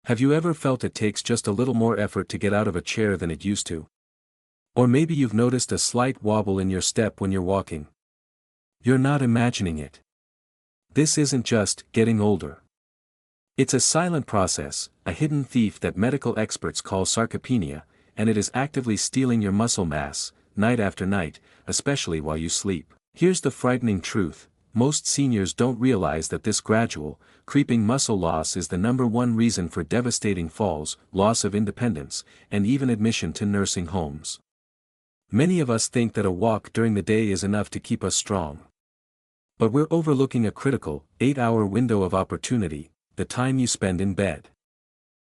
Have you ever felt it takes just a little more effort to get out of a chair than it used to? Or maybe you've noticed a slight wobble in your step when you're walking. You're not imagining it. This isn't just getting older. It's a silent process, a hidden thief that medical experts call sarcopenia, and it is actively stealing your muscle mass, night after night, especially while you sleep. Here's the frightening truth: most seniors don't realize that this gradual, creeping muscle loss is the #1 reason for devastating falls, loss of independence, and even admission to nursing homes. Many of us think that a walk during the day is enough to keep us strong. But we're overlooking a critical, 8-hour window of opportunity, the time you spend in bed.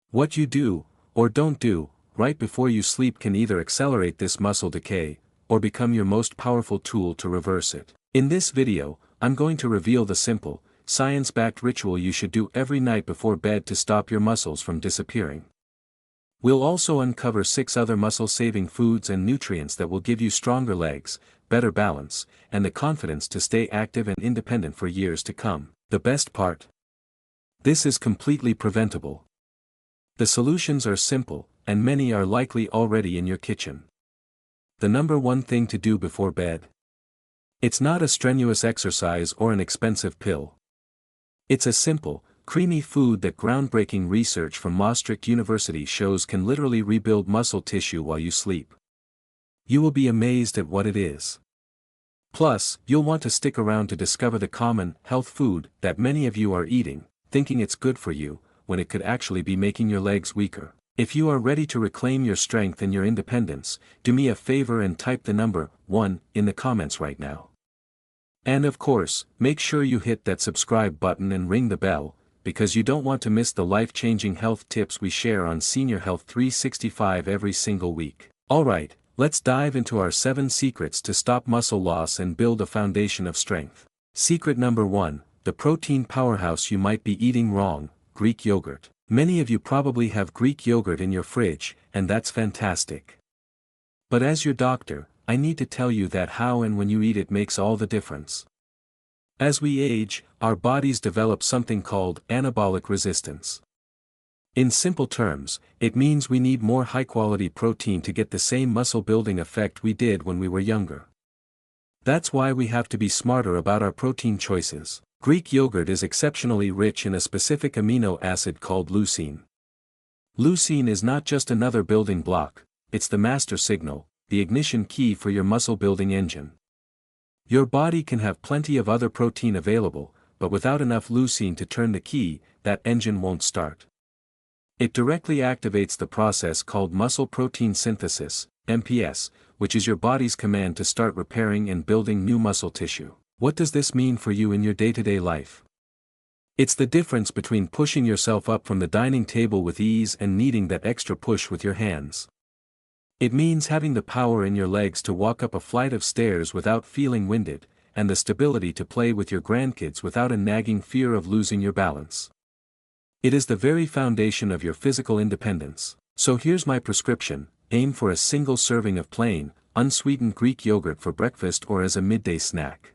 What you do, or don't do, right before you sleep can either accelerate this muscle decay, or become your most powerful tool to reverse it. In this video, I'm going to reveal the simple, science-backed ritual you should do every night before bed to stop your muscles from disappearing. We'll also uncover 6 other muscle-saving foods and nutrients that will give you stronger legs, better balance, and the confidence to stay active and independent for years to come. The best part? This is completely preventable. The solutions are simple, and many are likely already in your kitchen. The #1 thing to do before bed. It's not a strenuous exercise or an expensive pill. It's a simple, creamy food that groundbreaking research from Maastricht University shows can literally rebuild muscle tissue while you sleep. You will be amazed at what it is. Plus, you'll want to stick around to discover the common, health food that many of you are eating, thinking it's good for you, when it could actually be making your legs weaker. If you are ready to reclaim your strength and your independence, do me a favor and type the number 1 in the comments right now. And of course, make sure you hit that subscribe button and ring the bell, because you don't want to miss the life-changing health tips we share on Senior Health 365 every single week. Alright, let's dive into our 7 secrets to stop muscle loss and build a foundation of strength. Secret number 1, the protein powerhouse you might be eating wrong: Greek yogurt. Many of you probably have Greek yogurt in your fridge, and that's fantastic. But as your doctor, I need to tell you that how and when you eat it makes all the difference. As we age, our bodies develop something called anabolic resistance. In simple terms, it means we need more high-quality protein to get the same muscle-building effect we did when we were younger. That's why we have to be smarter about our protein choices. Greek yogurt is exceptionally rich in a specific amino acid called leucine. Leucine is not just another building block, it's the master signal, the ignition key for your muscle-building engine. Your body can have plenty of other protein available, but without enough leucine to turn the key, that engine won't start. It directly activates the process called muscle protein synthesis, MPS, which is your body's command to start repairing and building new muscle tissue. What does this mean for you in your day-to-day life? It's the difference between pushing yourself up from the dining table with ease and needing that extra push with your hands. It means having the power in your legs to walk up a flight of stairs without feeling winded, and the stability to play with your grandkids without a nagging fear of losing your balance. It is the very foundation of your physical independence. So here's my prescription: aim for a single serving of plain, unsweetened Greek yogurt for breakfast or as a midday snack.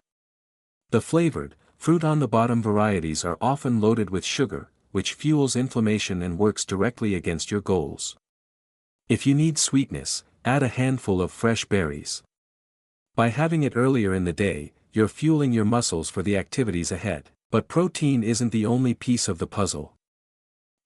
The flavored, fruit-on-the-bottom varieties are often loaded with sugar, which fuels inflammation and works directly against your goals. If you need sweetness, add a handful of fresh berries. By having it earlier in the day, you're fueling your muscles for the activities ahead. But protein isn't the only piece of the puzzle.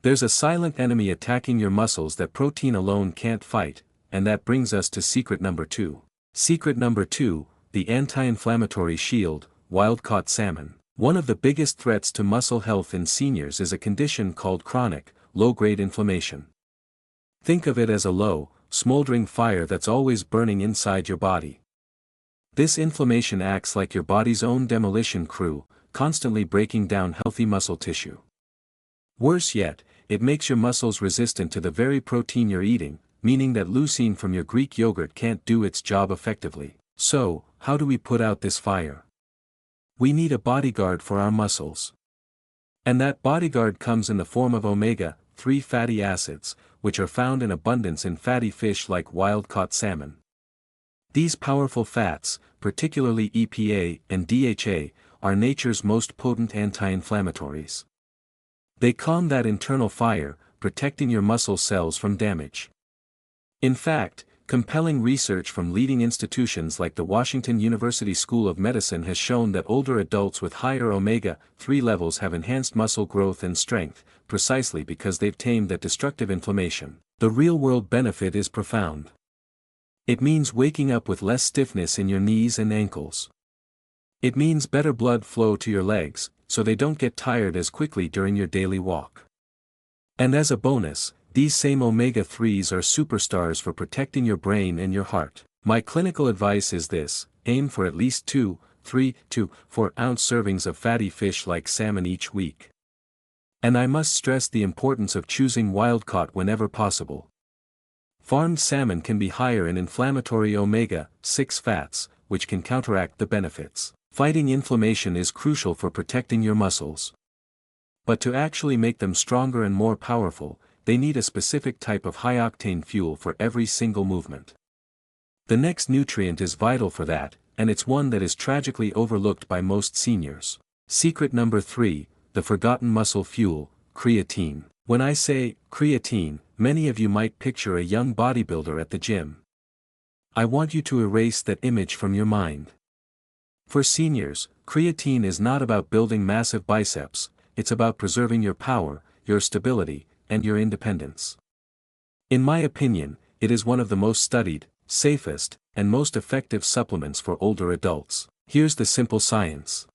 There's a silent enemy attacking your muscles that protein alone can't fight, and that brings us to secret number 2. Secret number 2, the anti-inflammatory shield, wild-caught salmon. One of the biggest threats to muscle health in seniors is a condition called chronic, low-grade inflammation. Think of it as a low, smoldering fire that's always burning inside your body. This inflammation acts like your body's own demolition crew, constantly breaking down healthy muscle tissue. Worse yet, it makes your muscles resistant to the very protein you're eating, meaning that leucine from your Greek yogurt can't do its job effectively. So, how do we put out this fire? We need a bodyguard for our muscles. And that bodyguard comes in the form of omega-3 fatty acids, which are found in abundance in fatty fish like wild-caught salmon. These powerful fats, particularly EPA and DHA, are nature's most potent anti-inflammatories. They calm that internal fire, protecting your muscle cells from damage. In fact, compelling research from leading institutions like the Washington University School of Medicine has shown that older adults with higher omega-3 levels have enhanced muscle growth and strength, precisely because they've tamed that destructive inflammation. The real-world benefit is profound. It means waking up with less stiffness in your knees and ankles. It means better blood flow to your legs, so they don't get tired as quickly during your daily walk. And as a bonus, these same omega-3s are superstars for protecting your brain and your heart. My clinical advice is this: aim for at least 3 to 4 ounce servings of fatty fish like salmon each week. And I must stress the importance of choosing wild-caught whenever possible. Farmed salmon can be higher in inflammatory omega-6 fats, which can counteract the benefits. Fighting inflammation is crucial for protecting your muscles. But to actually make them stronger and more powerful, they need a specific type of high-octane fuel for every single movement. The next nutrient is vital for that, and it's one that is tragically overlooked by most seniors. Secret number 3, the forgotten muscle fuel, creatine. When I say creatine, many of you might picture a young bodybuilder at the gym. I want you to erase that image from your mind. For seniors, creatine is not about building massive biceps, it's about preserving your power, your stability, and your independence. In my opinion, it is one of the most studied, safest, and most effective supplements for older adults. Here's the simple science.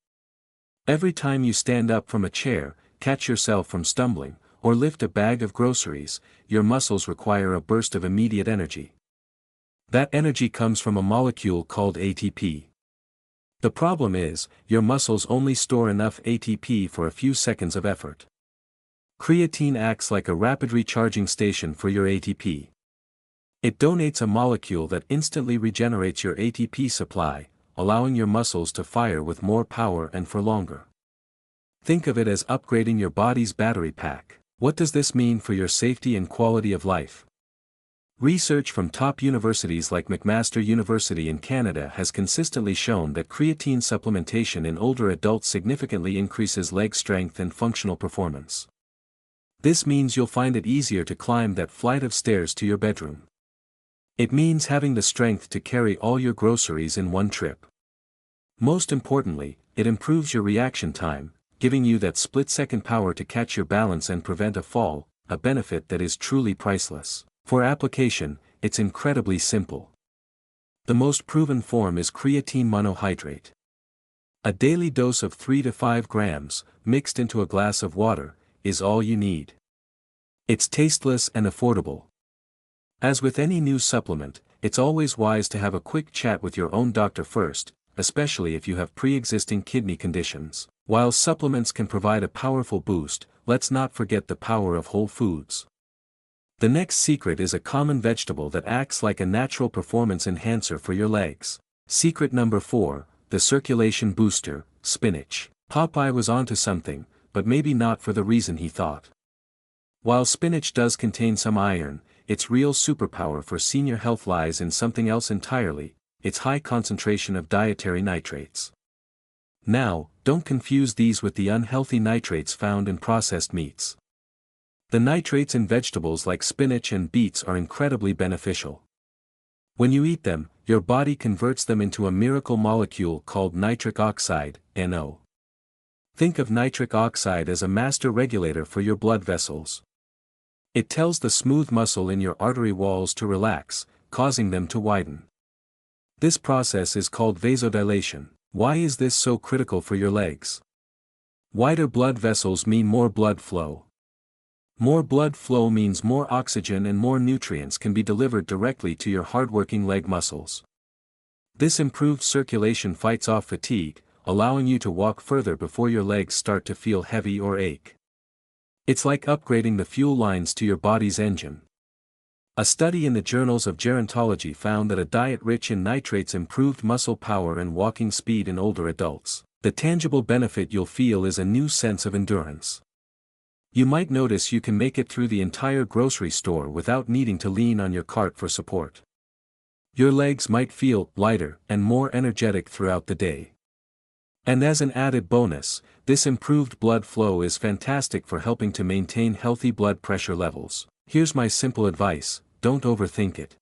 Every time you stand up from a chair, catch yourself from stumbling, or lift a bag of groceries, your muscles require a burst of immediate energy. That energy comes from a molecule called ATP. The problem is, your muscles only store enough ATP for a few seconds of effort. Creatine acts like a rapid recharging station for your ATP. It donates a molecule that instantly regenerates your ATP supply, allowing your muscles to fire with more power and for longer. Think of it as upgrading your body's battery pack. What does this mean for your safety and quality of life? Research from top universities like McMaster University in Canada has consistently shown that creatine supplementation in older adults significantly increases leg strength and functional performance. This means you'll find it easier to climb that flight of stairs to your bedroom. It means having the strength to carry all your groceries in one trip. Most importantly, it improves your reaction time, giving you that split-second power to catch your balance and prevent a fall, a benefit that is truly priceless. For application, it's incredibly simple. The most proven form is creatine monohydrate. A daily dose of 3 to 5 grams, mixed into a glass of water, is all you need. It's tasteless and affordable. As with any new supplement, it's always wise to have a quick chat with your own doctor first, especially if you have pre-existing kidney conditions. While supplements can provide a powerful boost, let's not forget the power of whole foods. The next secret is a common vegetable that acts like a natural performance enhancer for your legs. Secret number 4, the circulation booster, spinach. Popeye was onto something, but maybe not for the reason he thought. While spinach does contain some iron, its real superpower for senior health lies in something else entirely, its high concentration of dietary nitrates. Now, don't confuse these with the unhealthy nitrates found in processed meats. The nitrates in vegetables like spinach and beets are incredibly beneficial. When you eat them, your body converts them into a miracle molecule called nitric oxide, NO. Think of nitric oxide as a master regulator for your blood vessels. It tells the smooth muscle in your artery walls to relax, causing them to widen. This process is called vasodilation. Why is this so critical for your legs? Wider blood vessels mean more blood flow. More blood flow means more oxygen and more nutrients can be delivered directly to your hardworking leg muscles. This improved circulation fights off fatigue, allowing you to walk further before your legs start to feel heavy or ache. It's like upgrading the fuel lines to your body's engine. A study in the Journals of Gerontology found that a diet rich in nitrates improved muscle power and walking speed in older adults. The tangible benefit you'll feel is a new sense of endurance. You might notice you can make it through the entire grocery store without needing to lean on your cart for support. Your legs might feel lighter and more energetic throughout the day. And as an added bonus, this improved blood flow is fantastic for helping to maintain healthy blood pressure levels. Here's my simple advice: don't overthink it.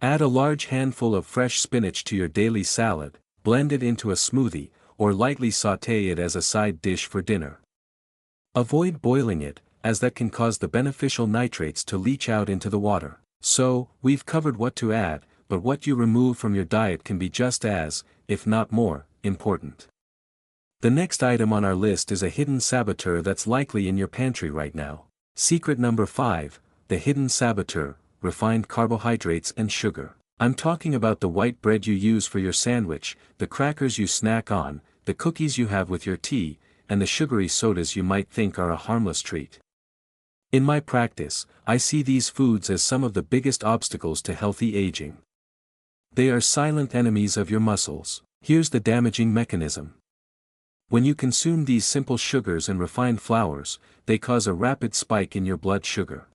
Add a large handful of fresh spinach to your daily salad, blend it into a smoothie, or lightly sauté it as a side dish for dinner. Avoid boiling it, as that can cause the beneficial nitrates to leach out into the water. So, we've covered what to add, but what you remove from your diet can be just as, if not more, important. The next item on our list is a hidden saboteur that's likely in your pantry right now. Secret number 5, the hidden saboteur: refined carbohydrates and sugar. I'm talking about the white bread you use for your sandwich, the crackers you snack on, the cookies you have with your tea, and the sugary sodas you might think are a harmless treat. In my practice, I see these foods as some of the biggest obstacles to healthy aging. They are silent enemies of your muscles. Here's the damaging mechanism. When you consume these simple sugars and refined flours, they cause a rapid spike in your blood sugar.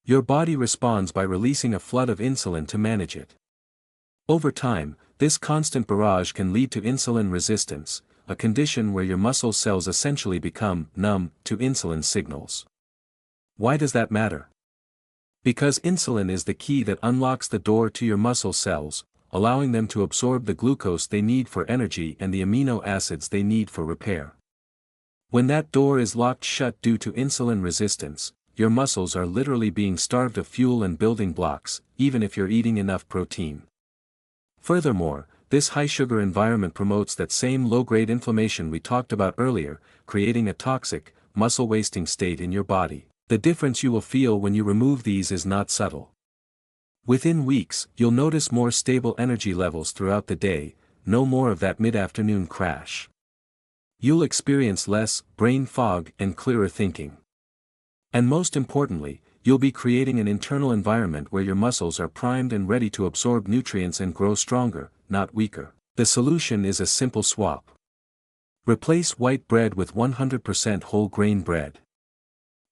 Your body responds by releasing a flood of insulin to manage it. Over time, this constant barrage can lead to insulin resistance, a condition where your muscle cells essentially become numb to insulin signals. Why does that matter? Because insulin is the key that unlocks the door to your muscle cells, allowing them to absorb the glucose they need for energy and the amino acids they need for repair. When that door is locked shut due to insulin resistance, your muscles are literally being starved of fuel and building blocks, even if you're eating enough protein. Furthermore, this high-sugar environment promotes that same low-grade inflammation we talked about earlier, creating a toxic, muscle-wasting state in your body. The difference you will feel when you remove these is not subtle. Within weeks, you'll notice more stable energy levels throughout the day, no more of that mid-afternoon crash. You'll experience less brain fog and clearer thinking. And most importantly, you'll be creating an internal environment where your muscles are primed and ready to absorb nutrients and grow stronger, not weaker. The solution is a simple swap. Replace white bread with 100% whole grain bread.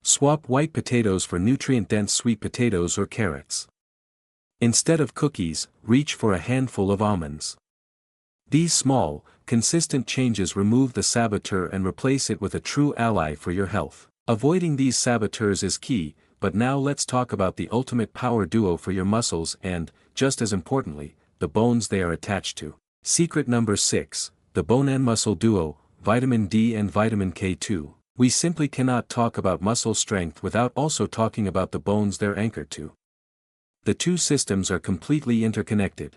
Swap white potatoes for nutrient-dense sweet potatoes or carrots. Instead of cookies, reach for a handful of almonds. These small, consistent changes remove the saboteur and replace it with a true ally for your health. Avoiding these saboteurs is key, but now let's talk about the ultimate power duo for your muscles and, just as importantly, the bones they are attached to. Secret number 6, the bone and muscle duo, vitamin D and vitamin K2. We simply cannot talk about muscle strength without also talking about the bones they're anchored to. The two systems are completely interconnected.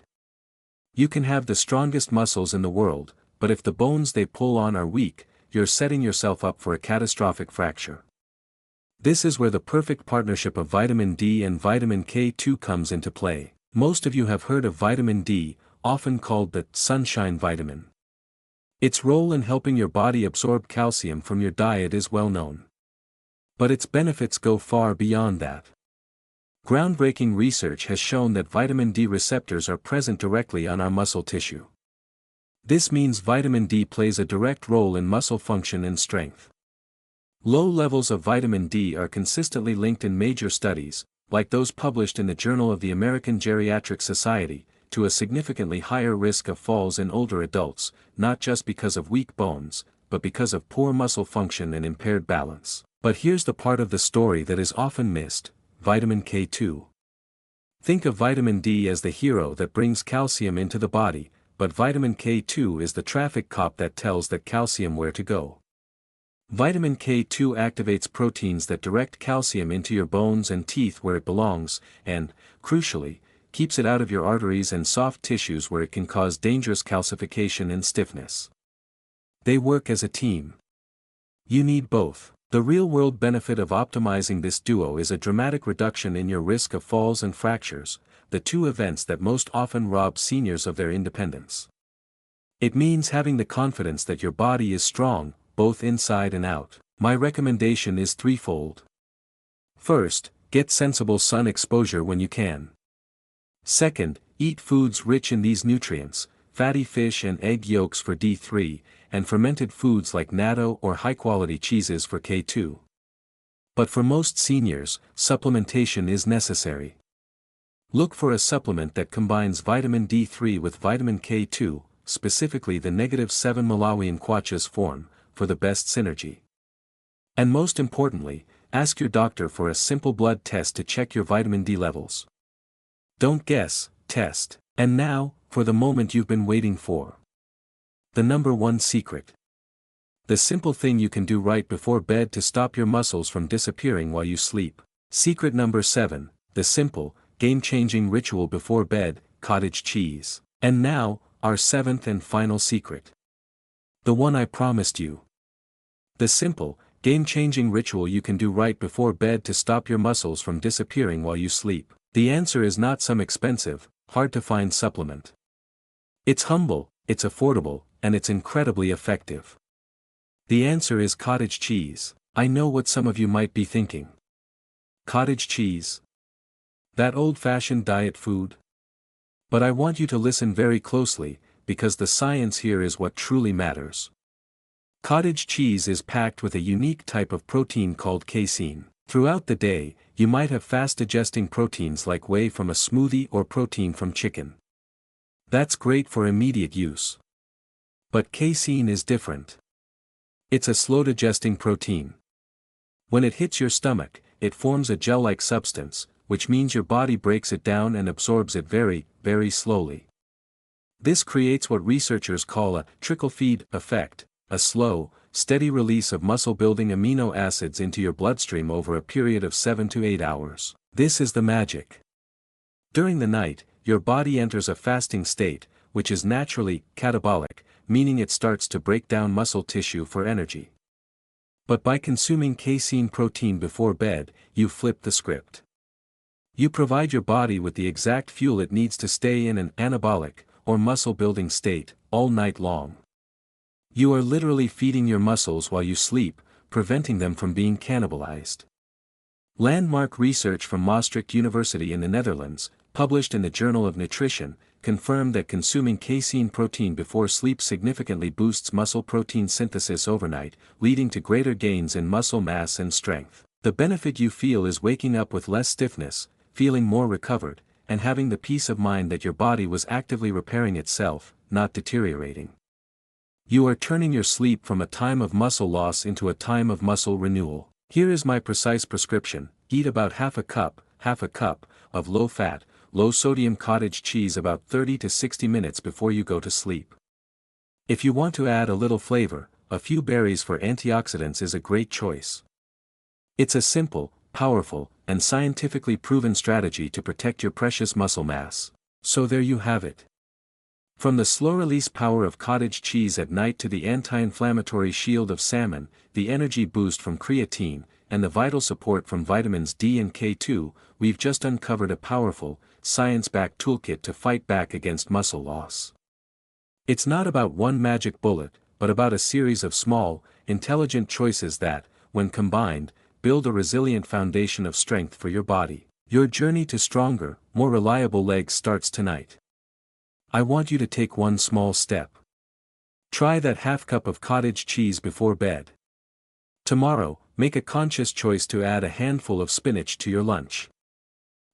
You can have the strongest muscles in the world, but if the bones they pull on are weak, you're setting yourself up for a catastrophic fracture. This is where the perfect partnership of vitamin D and vitamin K2 comes into play. Most of you have heard of vitamin D, often called the sunshine vitamin. Its role in helping your body absorb calcium from your diet is well known. But its benefits go far beyond that. Groundbreaking research has shown that vitamin D receptors are present directly on our muscle tissue. This means vitamin D plays a direct role in muscle function and strength. Low levels of vitamin D are consistently linked in major studies, like those published in the Journal of the American Geriatric Society, to a significantly higher risk of falls in older adults, not just because of weak bones, but because of poor muscle function and impaired balance. But here's the part of the story that is often missed: vitamin K2. Think of vitamin D as the hero that brings calcium into the body, but vitamin K2 is the traffic cop that tells that calcium where to go. Vitamin K2 activates proteins that direct calcium into your bones and teeth where it belongs, and, crucially, keeps it out of your arteries and soft tissues where it can cause dangerous calcification and stiffness. They work as a team. You need both. The real-world benefit of optimizing this duo is a dramatic reduction in your risk of falls and fractures, the two events that most often rob seniors of their independence. It means having the confidence that your body is strong, both inside and out. My recommendation is threefold. First, get sensible sun exposure when you can. Second, eat foods rich in these nutrients, fatty fish and egg yolks for D3, and fermented foods like natto or high-quality cheeses for K2. But for most seniors, supplementation is necessary. Look for a supplement that combines vitamin D3 with vitamin K2, specifically the -7 Malawian Kwacha's form, for the best synergy. And most importantly, ask your doctor for a simple blood test to check your vitamin D levels. Don't guess, test. And now, for the moment you've been waiting for. The number one secret. The simple thing you can do right before bed to stop your muscles from disappearing while you sleep. Secret number 7, the simple, game-changing ritual before bed, cottage cheese. And now, our 7th and final secret. The one I promised you. The simple, game-changing ritual you can do right before bed to stop your muscles from disappearing while you sleep. The answer is not some expensive, hard-to-find supplement. It's humble, it's affordable, and it's incredibly effective. The answer is cottage cheese. I know what some of you might be thinking. Cottage cheese? That old-fashioned diet food? But I want you to listen very closely, because the science here is what truly matters. Cottage cheese is packed with a unique type of protein called casein. Throughout the day, you might have fast-digesting proteins like whey from a smoothie or protein from chicken. That's great for immediate use. But casein is different. It's a slow-digesting protein. When it hits your stomach, it forms a gel-like substance, which means your body breaks it down and absorbs it very, very slowly. This creates what researchers call a trickle-feed effect, a slow, steady release of muscle-building amino acids into your bloodstream over a period of 7 to 8 hours. This is the magic. During the night, your body enters a fasting state, which is naturally catabolic, meaning it starts to break down muscle tissue for energy. But by consuming casein protein before bed, you flip the script. You provide your body with the exact fuel it needs to stay in an anabolic, or muscle-building state, all night long. You are literally feeding your muscles while you sleep, preventing them from being cannibalized. Landmark research from Maastricht University in the Netherlands, published in the Journal of Nutrition, confirmed that consuming casein protein before sleep significantly boosts muscle protein synthesis overnight, leading to greater gains in muscle mass and strength. The benefit you feel is waking up with less stiffness, feeling more recovered, and having the peace of mind that your body was actively repairing itself, not deteriorating. You are turning your sleep from a time of muscle loss into a time of muscle renewal. Here is my precise prescription: eat about half a cup of low-fat, low-sodium cottage cheese about 30 to 60 minutes before you go to sleep. If you want to add a little flavor, a few berries for antioxidants is a great choice. It's a simple, powerful, and scientifically proven strategy to protect your precious muscle mass. So there you have it. From the slow-release power of cottage cheese at night to the anti-inflammatory shield of salmon, the energy boost from creatine, and the vital support from vitamins D and K2, we've just uncovered a powerful, science-backed toolkit to fight back against muscle loss. It's not about one magic bullet, but about a series of small, intelligent choices that, when combined, build a resilient foundation of strength for your body. Your journey to stronger, more reliable legs starts tonight. I want you to take one small step. Try that half cup of cottage cheese before bed. Tomorrow, make a conscious choice to add a handful of spinach to your lunch.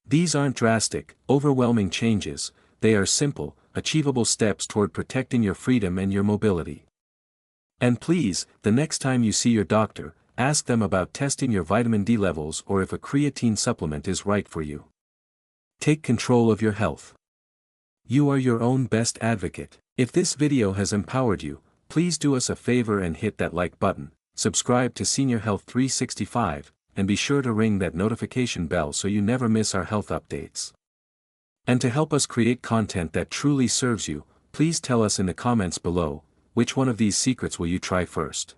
These aren't drastic, overwhelming changes, they are simple, achievable steps toward protecting your freedom and your mobility. And please, the next time you see your doctor, ask them about testing your vitamin D levels or if a creatine supplement is right for you. Take control of your health. You are your own best advocate. If this video has empowered you, please do us a favor and hit that like button, subscribe to Senior Health 365, and be sure to ring that notification bell so you never miss our health updates. And to help us create content that truly serves you, please tell us in the comments below, which one of these secrets will you try first?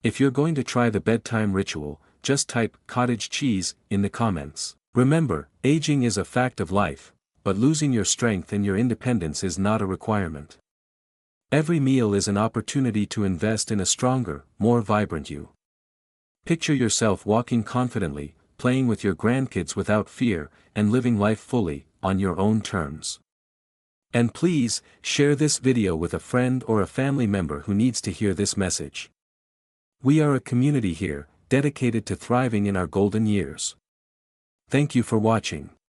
If you're going to try the bedtime ritual, just type cottage cheese in the comments. Remember, aging is a fact of life, but losing your strength and your independence is not a requirement. Every meal is an opportunity to invest in a stronger, more vibrant you. Picture yourself walking confidently, playing with your grandkids without fear, and living life fully, on your own terms. And please, share this video with a friend or a family member who needs to hear this message. We are a community here, dedicated to thriving in our golden years. Thank you for watching.